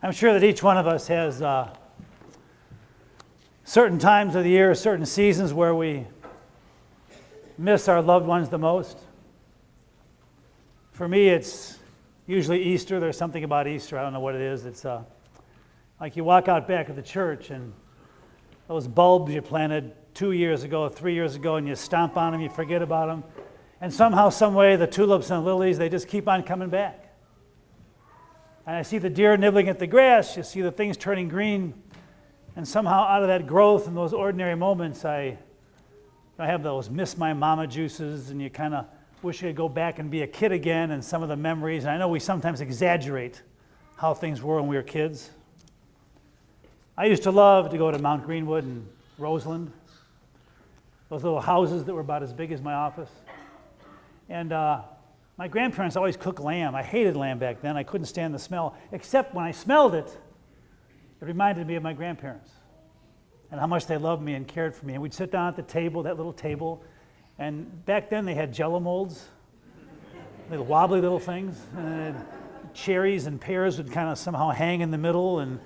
I'm sure that each one of us has certain times of the year, certain seasons where we miss our loved ones the most. For me, it's usually Easter. There's something about Easter. I don't know what it is. It's like you walk out back of the church and those bulbs you planted 2 years ago, 3 years ago, and you stomp on them, you forget about them. And somehow, some way, the tulips and lilies, they just keep on coming back. And I see the deer nibbling at the grass, you see the things turning green, and somehow out of that growth and those ordinary moments, I have those miss my mama juices, and you kind of wish you could go back and be a kid again, and some of the memories. And I know we sometimes exaggerate how things were when we were kids. I used to love to go to Mount Greenwood and Roseland, those little houses that were about as big as my office. And my grandparents always cooked lamb. I hated lamb back then. I couldn't stand the smell, except when I smelled it, it reminded me of my grandparents and how much they loved me and cared for me. And we'd sit down at the table, that little table, and back then they had Jell-O molds, little wobbly little things, and cherries and pears would kind of somehow hang in the middle. And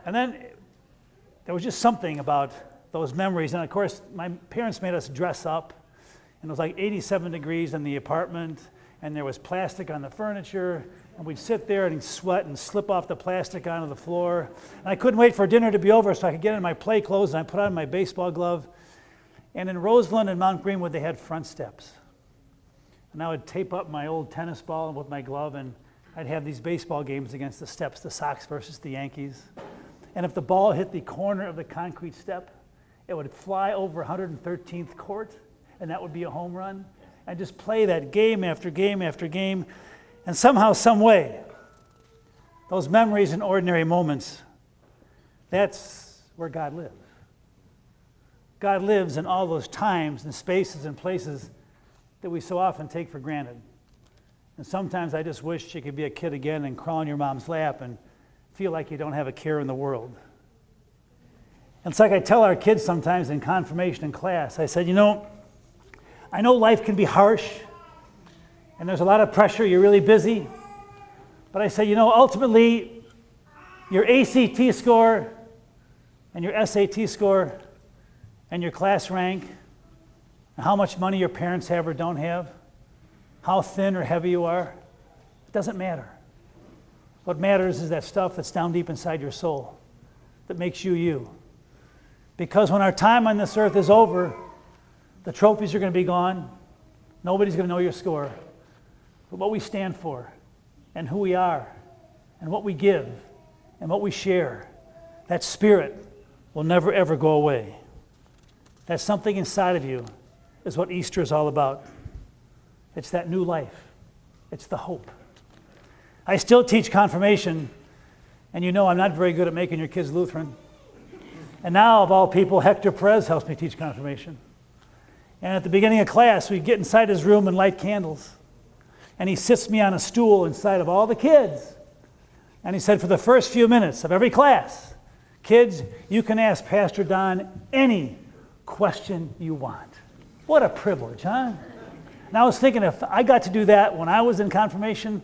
then there was just something about those memories. And of course, my parents made us dress up. And it was like 87 degrees in the apartment, and there was plastic on the furniture, and we'd sit there and sweat and slip off the plastic onto the floor. And I couldn't wait for dinner to be over so I could get in my play clothes, and I put on my baseball glove. And in Roseland and Mount Greenwood, they had front steps. And I would tape up my old tennis ball with my glove, and I'd have these baseball games against the steps, the Sox versus the Yankees. And if the ball hit the corner of the concrete step, it would fly over 113th court, and that would be a home run, and just play that game after game after game. And somehow, some way, those memories and ordinary moments, that's where God lives. God lives in all those times and spaces and places that we so often take for granted. And sometimes I just wish you could be a kid again and crawl in your mom's lap and feel like you don't have a care in the world. And it's like I tell our kids sometimes in confirmation in class, I said, I know life can be harsh, and there's a lot of pressure, you're really busy, but I say, ultimately, your ACT score and your SAT score and your class rank, and how much money your parents have or don't have, how thin or heavy you are, it doesn't matter. What matters is that stuff that's down deep inside your soul that makes you you. Because when our time on this earth is over, the trophies are going to be gone. Nobody's going to know your score. But what we stand for and who we are and what we give and what we share, that spirit will never, ever go away. That something inside of you is what Easter is all about. It's that new life. It's the hope. I still teach confirmation, and I'm not very good at making your kids Lutheran. And now, of all people, Hector Perez helps me teach confirmation. And at the beginning of class, we get inside his room and light candles. And he sits me on a stool inside of all the kids. And he said, for the first few minutes of every class, kids, you can ask Pastor Don any question you want. What a privilege, huh? And I was thinking, if I got to do that when I was in confirmation,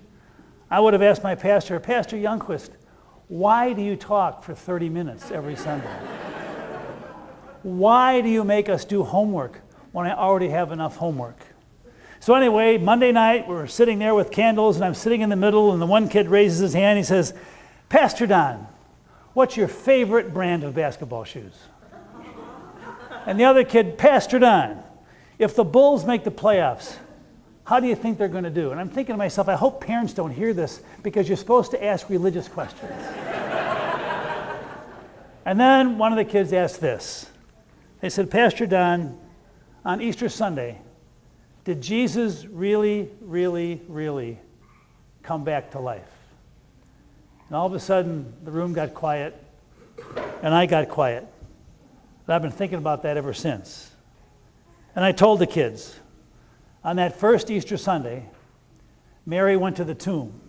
I would have asked my pastor, Pastor Youngquist, why do you talk for 30 minutes every Sunday? Why do you make us do homework when I already have enough homework? So anyway, Monday night, we're sitting there with candles, and I'm sitting in the middle, and the one kid raises his hand. He says, Pastor Don, what's your favorite brand of basketball shoes? And the other kid, Pastor Don, if the Bulls make the playoffs, how do you think they're going to do? And I'm thinking to myself, I hope parents don't hear this, because you're supposed to ask religious questions. And then one of the kids asked this. They said, Pastor Don, on Easter Sunday, did Jesus really, really, really come back to life? And all of a sudden, the room got quiet, and I got quiet. And I've been thinking about that ever since. And I told the kids, on that first Easter Sunday, Mary went to the tomb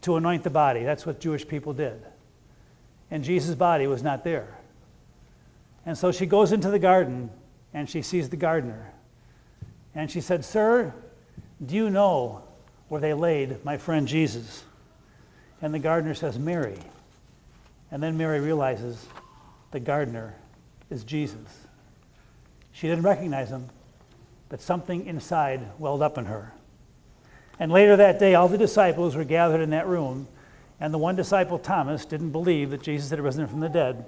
to anoint the body. That's what Jewish people did. And Jesus' body was not there. And so she goes into the garden, and she sees the gardener. And she said, Sir, do you know where they laid my friend Jesus? And the gardener says, Mary. And then Mary realizes the gardener is Jesus. She didn't recognize him, but something inside welled up in her. And later that day, all the disciples were gathered in that room, and the one disciple, Thomas, didn't believe that Jesus had risen from the dead.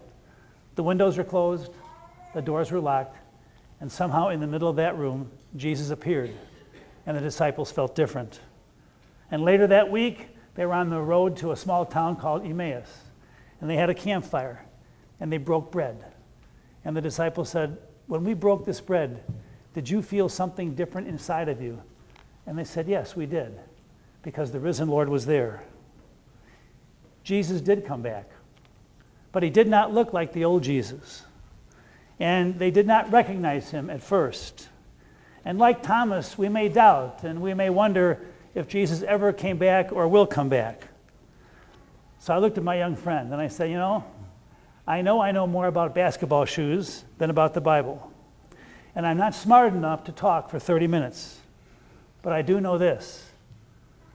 The windows were closed, the doors were locked, and somehow in the middle of that room, Jesus appeared, and the disciples felt different. And later that week, they were on the road to a small town called Emmaus, and they had a campfire, and they broke bread. And the disciples said, when we broke this bread, did you feel something different inside of you? And they said, yes, we did, because the risen Lord was there. Jesus did come back, but he did not look like the old Jesus. And they did not recognize him at first. And like Thomas, we may doubt, and we may wonder if Jesus ever came back or will come back. So I looked at my young friend, and I said, I know more about basketball shoes than about the Bible. And I'm not smart enough to talk for 30 minutes. But I do know this.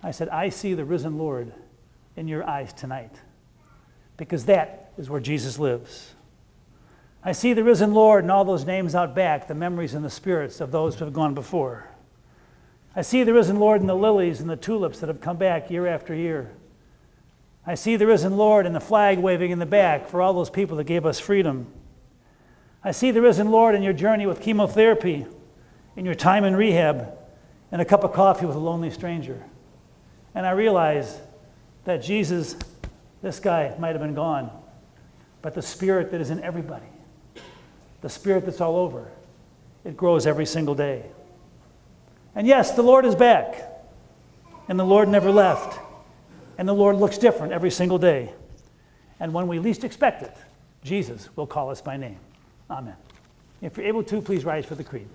I said, I see the risen Lord in your eyes tonight, because that is where Jesus lives. I see the risen Lord in all those names out back, the memories and the spirits of those who have gone before. I see the risen Lord in the lilies and the tulips that have come back year after year. I see the risen Lord in the flag waving in the back for all those people that gave us freedom. I see the risen Lord in your journey with chemotherapy, in your time in rehab, and a cup of coffee with a lonely stranger. And I realize that Jesus, this guy might have been gone, but the spirit that is in everybody, the spirit that's all over, it grows every single day. And yes, the Lord is back, and the Lord never left, and the Lord looks different every single day. And when we least expect it, Jesus will call us by name. Amen. If you're able to, please rise for the creed.